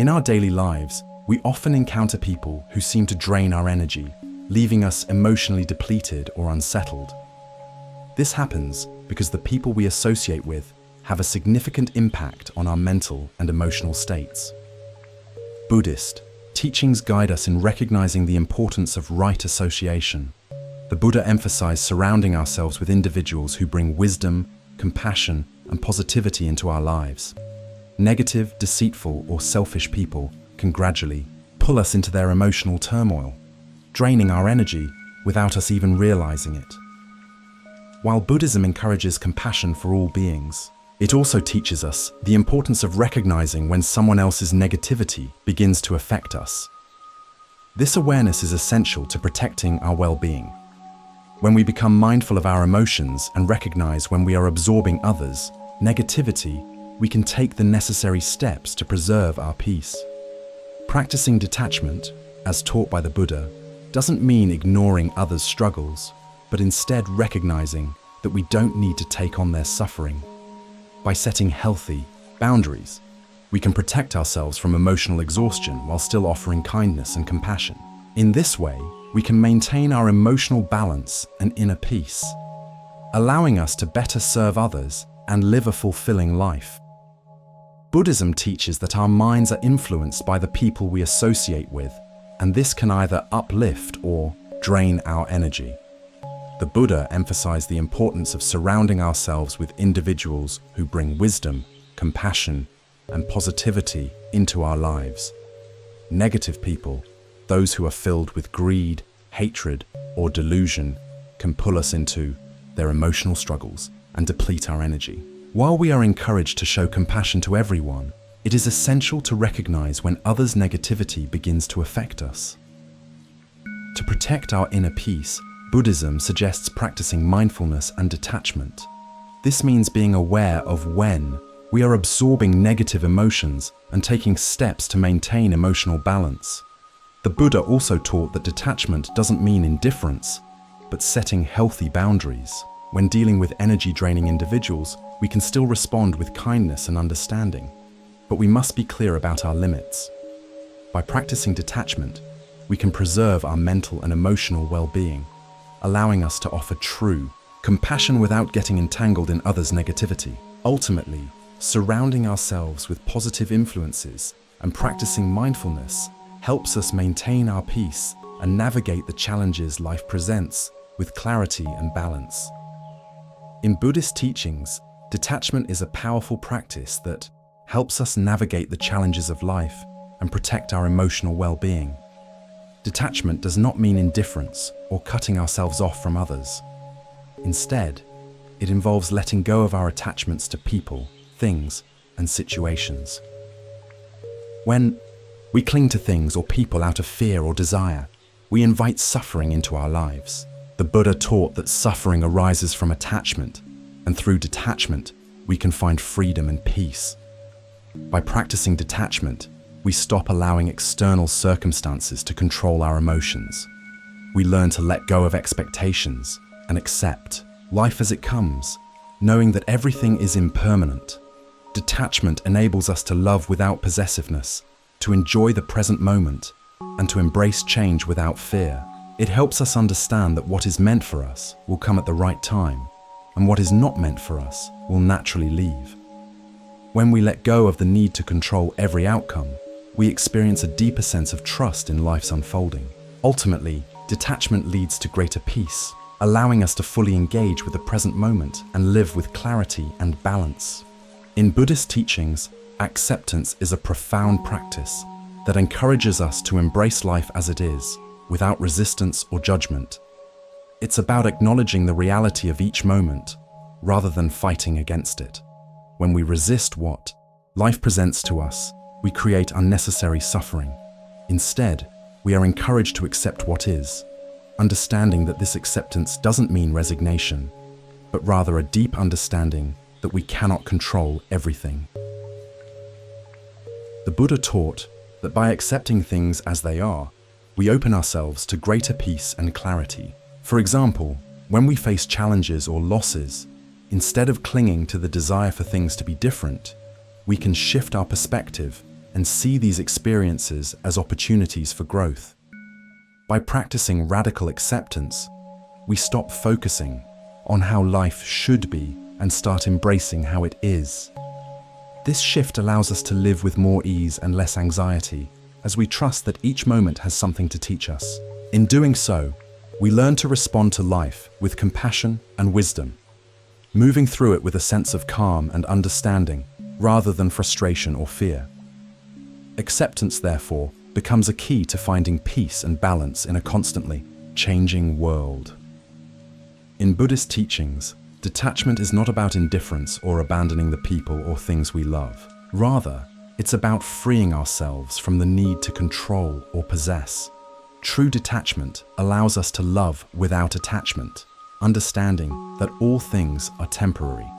In our daily lives, we often encounter people who seem to drain our energy, leaving us emotionally depleted or unsettled. This happens because the people we associate with have a significant impact on our mental and emotional states. Buddhist teachings guide us in recognizing the importance of right association. The Buddha emphasized surrounding ourselves with individuals who bring wisdom, compassion, and positivity into our lives. Negative, deceitful, or selfish people can gradually pull us into their emotional turmoil, draining our energy without us even realizing it. While Buddhism encourages compassion for all beings, it also teaches us the importance of recognizing when someone else's negativity begins to affect us. This awareness is essential to protecting our well-being. When we become mindful of our emotions and recognize when we are absorbing others' negativity, we can take the necessary steps to preserve our peace. Practicing detachment, as taught by the Buddha, doesn't mean ignoring others' struggles, but instead recognizing that we don't need to take on their suffering. By setting healthy boundaries, we can protect ourselves from emotional exhaustion while still offering kindness and compassion. In this way, we can maintain our emotional balance and inner peace, allowing us to better serve others and live a fulfilling life. Buddhism teaches that our minds are influenced by the people we associate with, and this can either uplift or drain our energy. The Buddha emphasized the importance of surrounding ourselves with individuals who bring wisdom, compassion, and positivity into our lives. Negative people, those who are filled with greed, hatred, or delusion, can pull us into their emotional struggles and deplete our energy. While we are encouraged to show compassion to everyone, it is essential to recognize when others' negativity begins to affect us. To protect our inner peace, Buddhism suggests practicing mindfulness and detachment. This means being aware of when we are absorbing negative emotions and taking steps to maintain emotional balance. The Buddha also taught that detachment doesn't mean indifference, but setting healthy boundaries. When dealing with energy-draining individuals, we can still respond with kindness and understanding, but we must be clear about our limits. By practicing detachment, we can preserve our mental and emotional well-being, allowing us to offer true compassion without getting entangled in others' negativity. Ultimately, surrounding ourselves with positive influences and practicing mindfulness helps us maintain our peace and navigate the challenges life presents with clarity and balance. In Buddhist teachings, detachment is a powerful practice that helps us navigate the challenges of life and protect our emotional well-being. Detachment does not mean indifference or cutting ourselves off from others. Instead, it involves letting go of our attachments to people, things, and situations. When we cling to things or people out of fear or desire, we invite suffering into our lives. The Buddha taught that suffering arises from attachment, and through detachment, we can find freedom and peace. By practicing detachment, we stop allowing external circumstances to control our emotions. We learn to let go of expectations and accept life as it comes, knowing that everything is impermanent. Detachment enables us to love without possessiveness, to enjoy the present moment, and to embrace change without fear. It helps us understand that what is meant for us will come at the right time, and what is not meant for us will naturally leave. When we let go of the need to control every outcome, we experience a deeper sense of trust in life's unfolding. Ultimately, detachment leads to greater peace, allowing us to fully engage with the present moment and live with clarity and balance. In Buddhist teachings, acceptance is a profound practice that encourages us to embrace life as it is, without resistance or judgment. It's about acknowledging the reality of each moment, rather than fighting against it. When we resist what life presents to us, we create unnecessary suffering. Instead, we are encouraged to accept what is, understanding that this acceptance doesn't mean resignation, but rather a deep understanding that we cannot control everything. The Buddha taught that by accepting things as they are, we open ourselves to greater peace and clarity. For example, when we face challenges or losses, instead of clinging to the desire for things to be different, we can shift our perspective and see these experiences as opportunities for growth. By practicing radical acceptance, we stop focusing on how life should be and start embracing how it is. This shift allows us to live with more ease and less anxiety, as we trust that each moment has something to teach us. In doing so, we learn to respond to life with compassion and wisdom, moving through it with a sense of calm and understanding rather than frustration or fear. Acceptance, therefore, becomes a key to finding peace and balance in a constantly changing world. In Buddhist teachings, detachment is not about indifference or abandoning the people or things we love. Rather, it's about freeing ourselves from the need to control or possess. True detachment allows us to love without attachment, understanding that all things are temporary.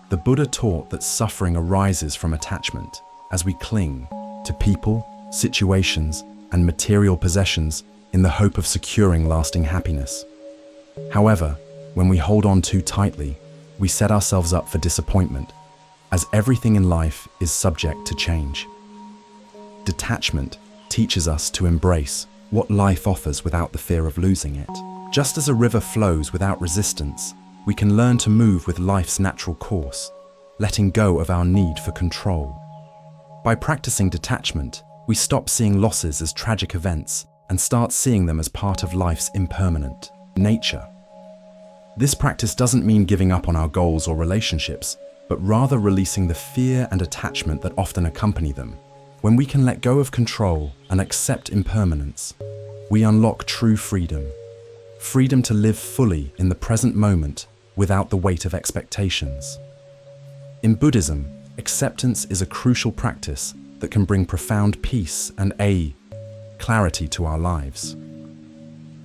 The Buddha taught that suffering arises from attachment as we cling to people, situations, and material possessions in the hope of securing lasting happiness. However, when we hold on too tightly, we set ourselves up for disappointment, as everything in life is subject to change. Detachment teaches us to embrace what life offers without the fear of losing it. Just as a river flows without resistance, we can learn to move with life's natural course, letting go of our need for control. By practicing detachment, we stop seeing losses as tragic events and start seeing them as part of life's impermanent nature. This practice doesn't mean giving up on our goals or relationships, but rather releasing the fear and attachment that often accompany them. When we can let go of control and accept impermanence, we unlock true freedom. Freedom to live fully in the present moment without the weight of expectations. In Buddhism, acceptance is a crucial practice that can bring profound peace and clarity to our lives.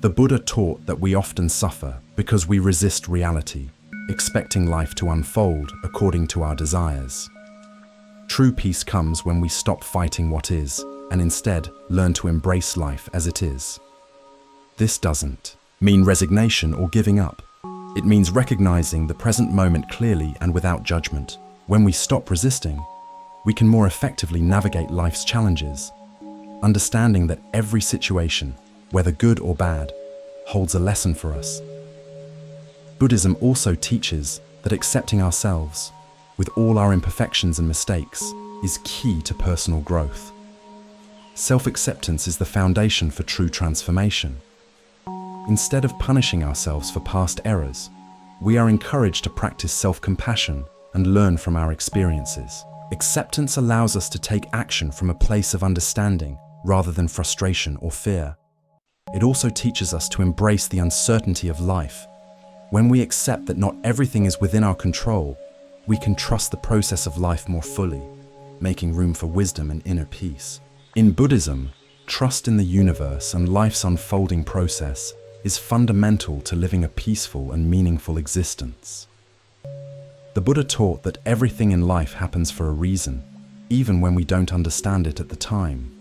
The Buddha taught that we often suffer because we resist reality, expecting life to unfold according to our desires. True peace comes when we stop fighting what is and instead learn to embrace life as it is. This doesn't mean resignation or giving up. It means recognizing the present moment clearly and without judgment. When we stop resisting, we can more effectively navigate life's challenges, understanding that every situation, whether good or bad, holds a lesson for us. Buddhism also teaches that accepting ourselves, with all our imperfections and mistakes, is key to personal growth. Self-acceptance is the foundation for true transformation. Instead of punishing ourselves for past errors, we are encouraged to practice self-compassion and learn from our experiences. Acceptance allows us to take action from a place of understanding rather than frustration or fear. It also teaches us to embrace the uncertainty of life. When we accept that not everything is within our control, we can trust the process of life more fully, making room for wisdom and inner peace. In Buddhism, trust in the universe and life's unfolding process is fundamental to living a peaceful and meaningful existence. The Buddha taught that everything in life happens for a reason, even when we don't understand it at the time.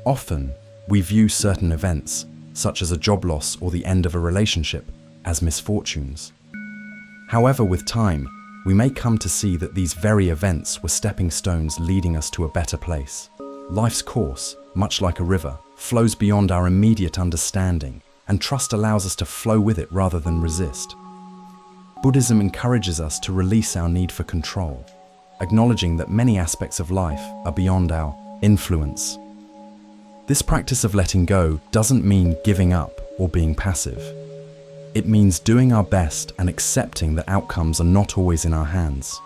Often, we view certain events, such as a job loss or the end of a relationship, as misfortunes. However, with time, we may come to see that these very events were stepping stones leading us to a better place. Life's course, much like a river, flows beyond our immediate understanding, and trust allows us to flow with it rather than resist. Buddhism encourages us to release our need for control, acknowledging that many aspects of life are beyond our influence. This practice of letting go doesn't mean giving up or being passive. It means doing our best and accepting that outcomes are not always in our hands.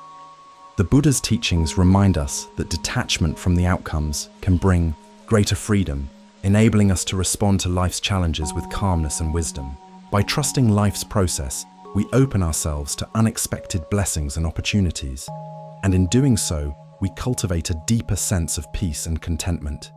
The Buddha's teachings remind us that detachment from the outcomes can bring greater freedom, enabling us to respond to life's challenges with calmness and wisdom. By trusting life's process, we open ourselves to unexpected blessings and opportunities, and in doing so, we cultivate a deeper sense of peace and contentment.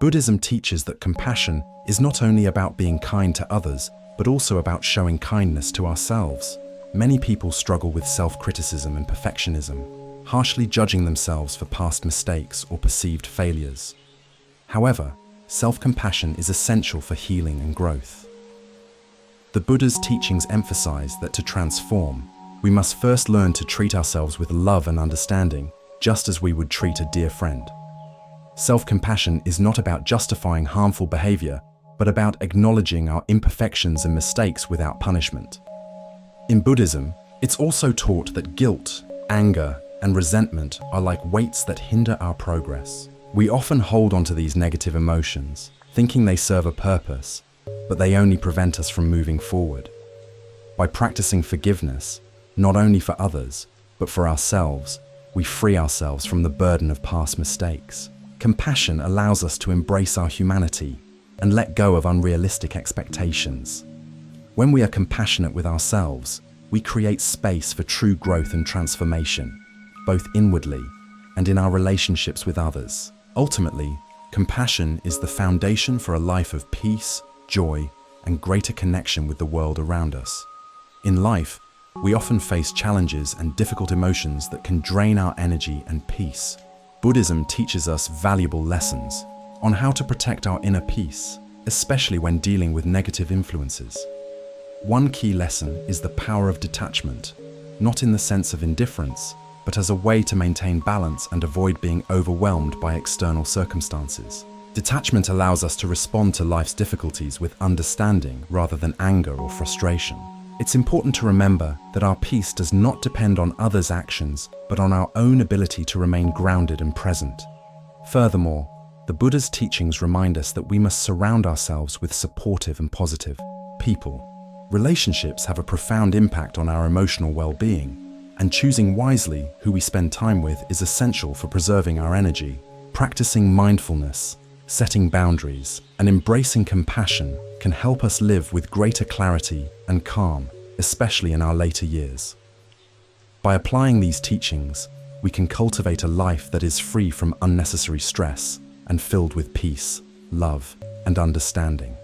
Buddhism teaches that compassion is not only about being kind to others, but also about showing kindness to ourselves. Many people struggle with self-criticism and perfectionism, harshly judging themselves for past mistakes or perceived failures. However, self-compassion is essential for healing and growth. The Buddha's teachings emphasize that to transform, we must first learn to treat ourselves with love and understanding, just as we would treat a dear friend. Self-compassion is not about justifying harmful behavior, but about acknowledging our imperfections and mistakes without punishment. In Buddhism, it's also taught that guilt, anger, and resentment are like weights that hinder our progress. We often hold onto these negative emotions, thinking they serve a purpose, but they only prevent us from moving forward. By practicing forgiveness, not only for others, but for ourselves, we free ourselves from the burden of past mistakes. Compassion allows us to embrace our humanity and let go of unrealistic expectations. When we are compassionate with ourselves, we create space for true growth and transformation, both inwardly and in our relationships with others. Ultimately, compassion is the foundation for a life of peace, joy, and greater connection with the world around us. In life, we often face challenges and difficult emotions that can drain our energy and peace. Buddhism teaches us valuable lessons on how to protect our inner peace, especially when dealing with negative influences. One key lesson is the power of detachment, not in the sense of indifference, but as a way to maintain balance and avoid being overwhelmed by external circumstances. Detachment allows us to respond to life's difficulties with understanding rather than anger or frustration. It's important to remember that our peace does not depend on others' actions, but on our own ability to remain grounded and present. Furthermore, the Buddha's teachings remind us that we must surround ourselves with supportive and positive people. Relationships have a profound impact on our emotional well-being, and choosing wisely who we spend time with is essential for preserving our energy. Practicing mindfulness, setting boundaries, and embracing compassion can help us live with greater clarity and calm, especially in our later years. By applying these teachings, we can cultivate a life that is free from unnecessary stress and filled with peace, love, and understanding.